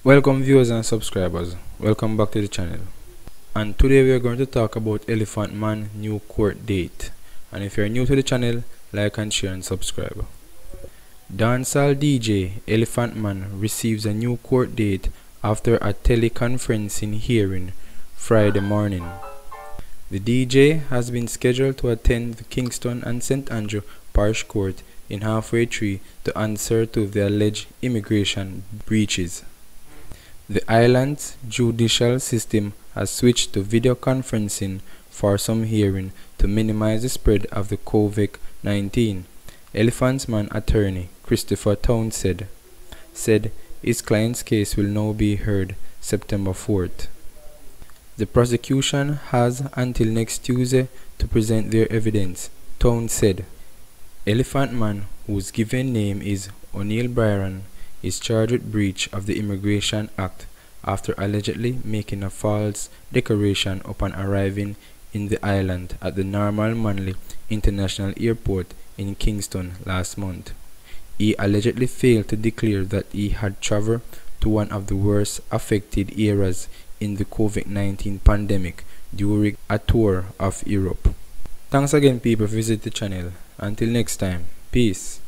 Welcome viewers and subscribers, welcome back to the channel. And today we are going to talk about Elephant Man new court date. And if you are new to the channel, like and share and subscribe. Dancehall DJ Elephant Man receives a new court date after a teleconferencing hearing Friday morning. The DJ has been scheduled to attend the Kingston and St. Andrew Parish Court in Halfway Tree to answer to the alleged immigration breaches. The island's judicial system has switched to video conferencing for some hearing to minimize the spread of the COVID-19. Elephant Man attorney Christopher Townsend said his client's case will now be heard September 4th. The prosecution has until next Tuesday to present their evidence, Townsend said. Elephant Man, whose given name is Oneil Bryan, is charged with breach of the Immigration Act after allegedly making a false declaration upon arriving in the island at the Norman Manley International Airport in Kingston last month. He allegedly failed to declare that he had traveled to one of the worst affected areas in the COVID-19 pandemic during a tour of Europe. Thanks again people for visiting the channel. Until next time, peace.